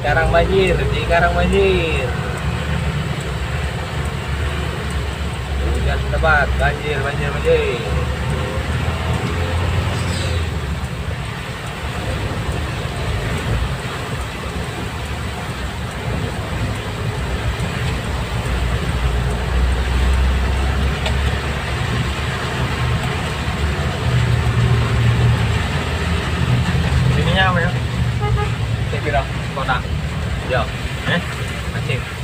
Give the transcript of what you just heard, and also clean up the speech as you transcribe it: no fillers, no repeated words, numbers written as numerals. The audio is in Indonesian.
Cikarang banjir, Cikarang banjir. Hujan lebat, banjir, banjir, banjir. Sini nhau mày không? Xem video, còn nào? Giờ, nhé, anh xem.